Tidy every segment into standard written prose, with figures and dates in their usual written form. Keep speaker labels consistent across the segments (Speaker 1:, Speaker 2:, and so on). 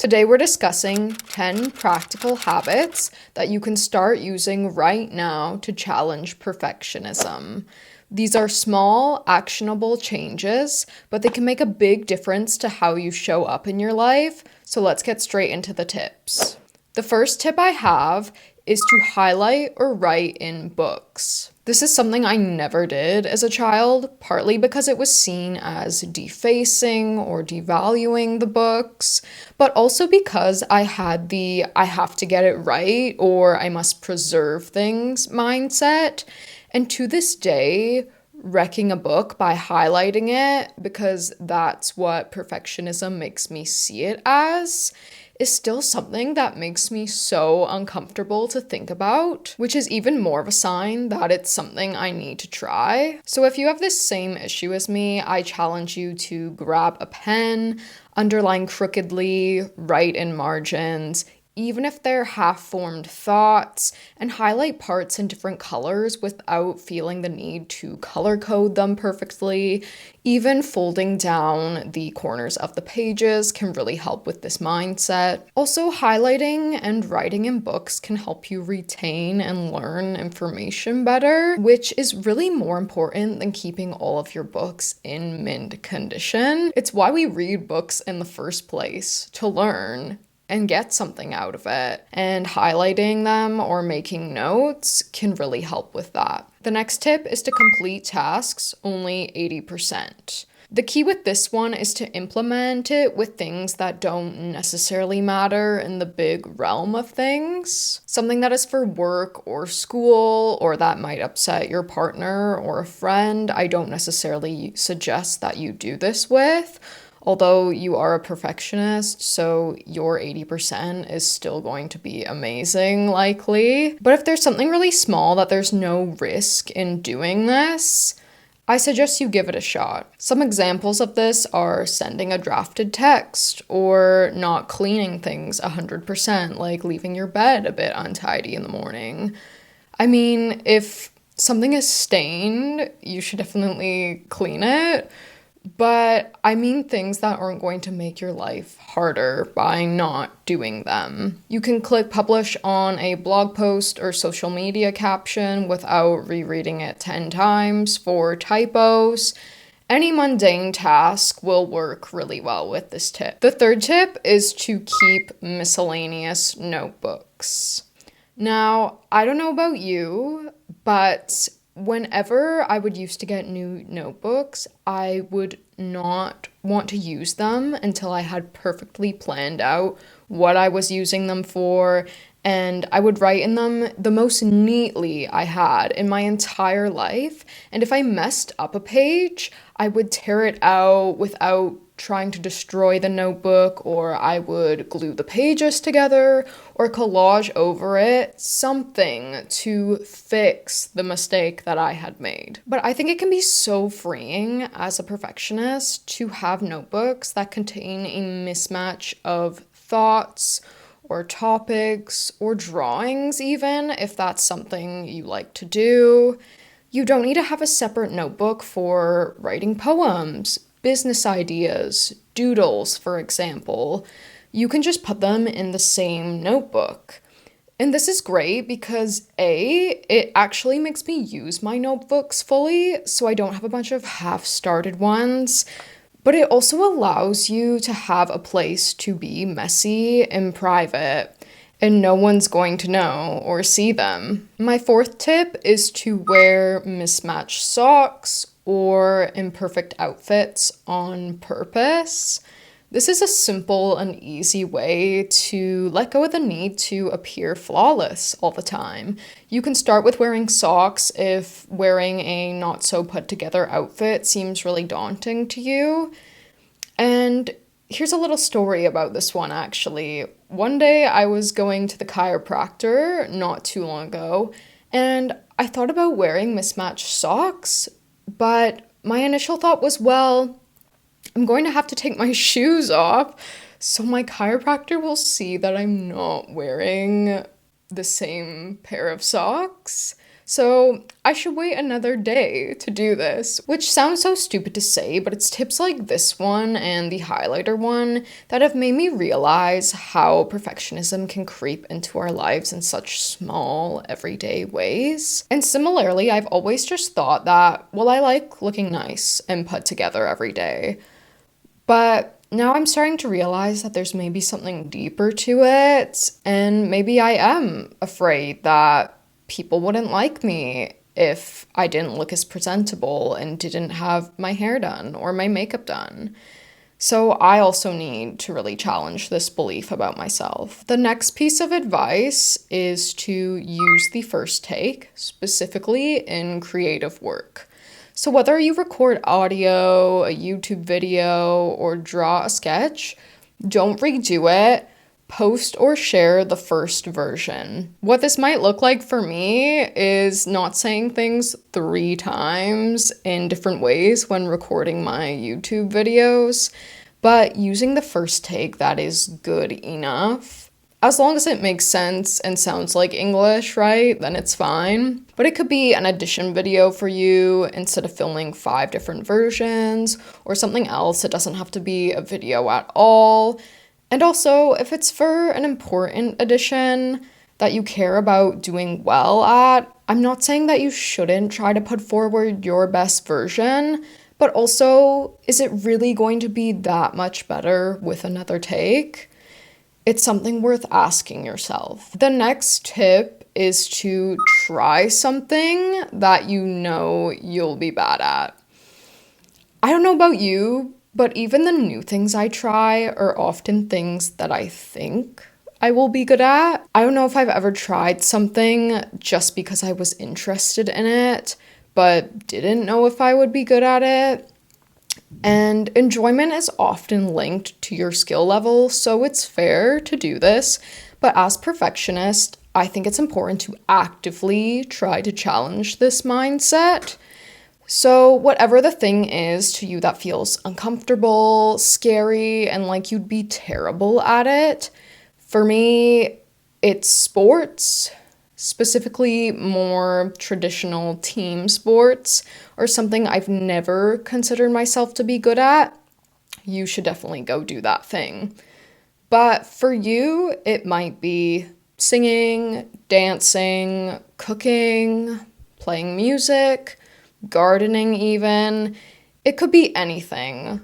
Speaker 1: Today we're discussing 10 practical habits that you can start using right now to challenge perfectionism. These are small, actionable changes, but they can make a big difference to how you show up in your life. So let's get straight into the tips. The first tip I have is to highlight or write in books. This is something I never did as a child, partly because it was seen as defacing or devaluing the books, but also because I had the I have to get it right or I must preserve things mindset. And to this day, wrecking a book by highlighting it, because that's what perfectionism makes me see it as, is still something that makes me so uncomfortable to think about, which is even more of a sign that it's something I need to try. So if you have this same issue as me, I challenge you to grab a pen, underline crookedly, write in margins, even if they're half-formed thoughts, and highlight parts in different colors without feeling the need to color code them perfectly. Even folding down the corners of the pages can really help with this mindset. Also, highlighting and writing in books can help you retain and learn information better, which is really more important than keeping all of your books in mint condition. It's why we read books in the first place, to learn and get something out of it. And highlighting them or making notes can really help with that. The next tip is to complete tasks only 80%. The key with this one is to implement it with things that don't necessarily matter in the big realm of things. Something that is for work or school, or that might upset your partner or a friend, I don't necessarily suggest that you do this with. Although you are a perfectionist, so your 80% is still going to be amazing, likely. But if there's something really small that there's no risk in doing this, I suggest you give it a shot. Some examples of this are sending a drafted text or not cleaning things 100%, like leaving your bed a bit untidy in the morning. I mean, if something is stained, you should definitely clean it. But I mean things that aren't going to make your life harder by not doing them. You can click publish on a blog post or social media caption without rereading it 10 times for typos. Any mundane task will work really well with this tip. The third tip is to keep miscellaneous notebooks. Now, I don't know about you, but whenever I would used to get new notebooks, I would not want to use them until I had perfectly planned out what I was using them for, and I would write in them the most neatly I had in my entire life. And if I messed up a page, I would tear it out without trying to destroy the notebook, or I would glue the pages together or collage over it, something to fix the mistake that I had made. But I think it can be so freeing as a perfectionist to have notebooks that contain a mismatch of thoughts or topics or drawings, even if that's something you like to do. You don't need to have a separate notebook for writing poems, business ideas, doodles, for example. You can just put them in the same notebook. And this is great because A, it actually makes me use my notebooks fully, so I don't have a bunch of half-started ones, but it also allows you to have a place to be messy and private, and no one's going to know or see them. My fourth tip is to wear mismatched socks or imperfect outfits on purpose. This is a simple and easy way to let go of the need to appear flawless all the time. You can start with wearing socks if wearing a not so put together outfit seems really daunting to you. And here's a little story about this one, actually. One day I was going to the chiropractor not too long ago, and I thought about wearing mismatched socks, but my initial thought was, well, I'm going to have to take my shoes off, so my chiropractor will see that I'm not wearing the same pair of socks. So I should wait another day to do this, which sounds so stupid to say, but it's tips like this one and the highlighter one that have made me realize how perfectionism can creep into our lives in such small, everyday ways. And similarly, I've always just thought that, well, I like looking nice and put together every day. But now I'm starting to realize that there's maybe something deeper to it, and maybe I am afraid that people wouldn't like me if I didn't look as presentable and didn't have my hair done or my makeup done. So I also need to really challenge this belief about myself. The next piece of advice is to use the first take, specifically in creative work. So whether you record audio, a YouTube video, or draw a sketch, don't redo it. Post or share the first version. What this might look like for me is not saying things 3 times in different ways when recording my YouTube videos, but using the first take that is good enough. As long as it makes sense and sounds like English, right? Then it's fine. But it could be an addition video for you instead of filming 5 different versions, or something else. It doesn't have to be a video at all. And also, if it's for an important edition that you care about doing well at, I'm not saying that you shouldn't try to put forward your best version, but also, is it really going to be that much better with another take? It's something worth asking yourself. The next tip is to try something that you know you'll be bad at. I don't know about you, but even the new things I try are often things that I think I will be good at. I don't know if I've ever tried something just because I was interested in it, but didn't know if I would be good at it. And enjoyment is often linked to your skill level, so it's fair to do this. But as perfectionist, I think it's important to actively try to challenge this mindset. So whatever the thing is to you that feels uncomfortable, scary, and like you'd be terrible at it, for me, it's sports, specifically more traditional team sports, or something I've never considered myself to be good at. You should definitely go do that thing. But for you, it might be singing, dancing, cooking, playing music, gardening even. It could be anything.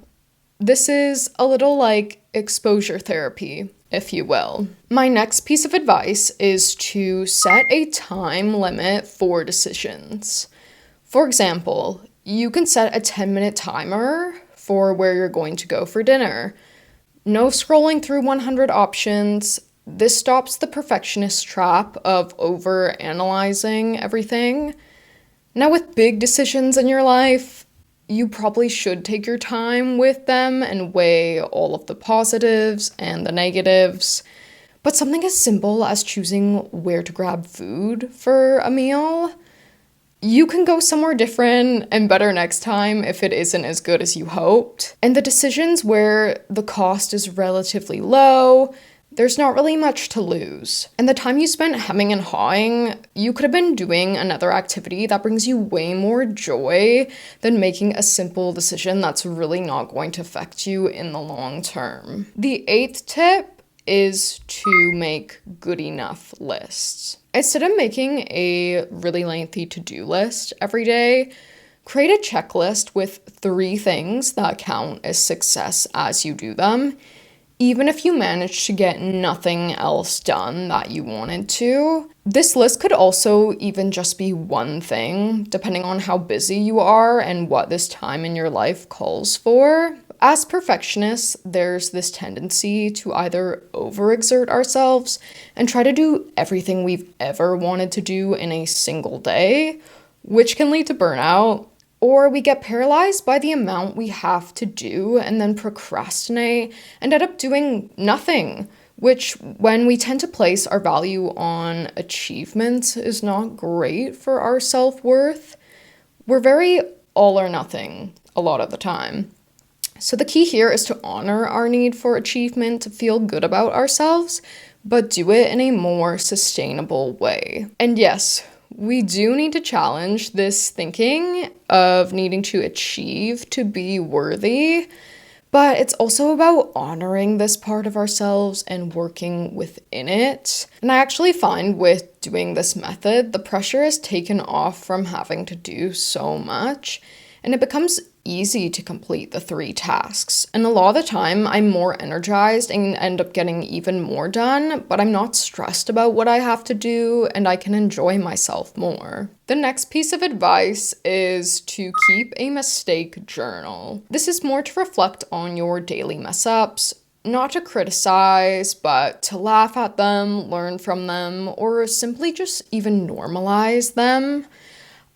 Speaker 1: This is a little like exposure therapy, if you will. My next piece of advice is to set a time limit for decisions. For example, you can set a 10-minute timer for where you're going to go for dinner. No scrolling through 100 options. This stops the perfectionist trap of over-analyzing everything. Now, with big decisions in your life, you probably should take your time with them and weigh all of the positives and the negatives. But something as simple as choosing where to grab food for a meal, you can go somewhere different and better next time if it isn't as good as you hoped. And the decisions where the cost is relatively low, there's not really much to lose. And the time you spent hemming and hawing, you could have been doing another activity that brings you way more joy than making a simple decision that's really not going to affect you in the long term. The 8th tip is to make good enough lists. Instead of making a really lengthy to-do list every day, create a checklist with 3 things that count as success as you do them, even if you manage to get nothing else done that you wanted to. This list could also even just be one thing, depending on how busy you are and what this time in your life calls for. As perfectionists, there's this tendency to either overexert ourselves and try to do everything we've ever wanted to do in a single day, which can lead to burnout. Or we get paralyzed by the amount we have to do and then procrastinate and end up doing nothing, which, when we tend to place our value on achievements, is not great for our self-worth. We're very all or nothing a lot of the time. So the key here is to honor our need for achievement, to feel good about ourselves, but do it in a more sustainable way. And yes, We do need to challenge this thinking of needing to achieve to be worthy, but it's also about honoring this part of ourselves and working within it. And I actually find with doing this method, the pressure is taken off from having to do so much, and it becomes easy to complete the 3 tasks. And a lot of the time, I'm more energized and end up getting even more done, but I'm not stressed about what I have to do, and I can enjoy myself more. The next piece of advice is to keep a mistake journal. This is more to reflect on your daily mess ups, not to criticize, but to laugh at them, learn from them, or simply just even normalize them.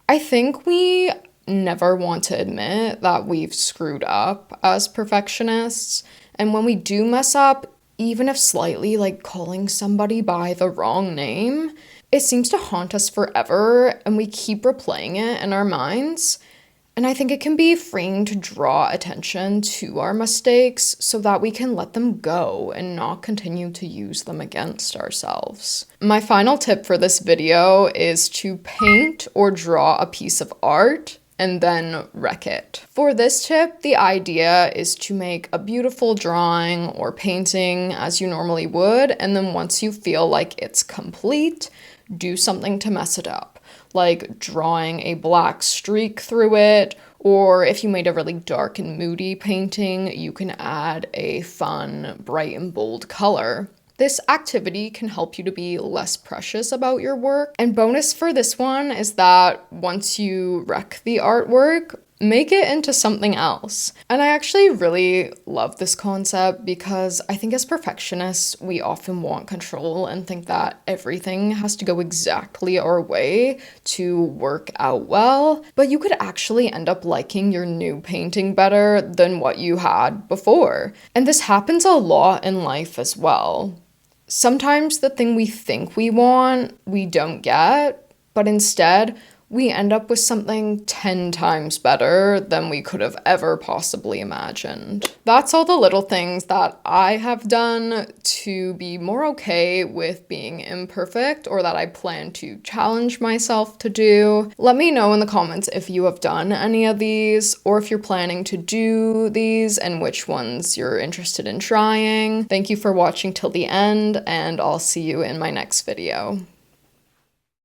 Speaker 1: I think we never want to admit that we've screwed up as perfectionists. And when we do mess up, even if slightly, like calling somebody by the wrong name, it seems to haunt us forever and we keep replaying it in our minds. And I think it can be freeing to draw attention to our mistakes so that we can let them go and not continue to use them against ourselves. My final tip for this video is to paint or draw a piece of art and then wreck it. For this tip, the idea is to make a beautiful drawing or painting as you normally would, and then once you feel like it's complete, do something to mess it up, like drawing a black streak through it, or if you made a really dark and moody painting, you can add a fun, bright and bold color. This activity can help you to be less precious about your work. And bonus for this one is that once you wreck the artwork, make it into something else. And I actually really love this concept because I think as perfectionists, we often want control and think that everything has to go exactly our way to work out well. But you could actually end up liking your new painting better than what you had before. And this happens a lot in life as well. Sometimes the thing we think we want, we don't get, but instead, we end up with something 10 times better than we could have ever possibly imagined. That's all the little things that I have done to be more okay with being imperfect, or that I plan to challenge myself to do. Let me know in the comments if you have done any of these, or if you're planning to do these and which ones you're interested in trying. Thank you for watching till the end, and I'll see you in my next video.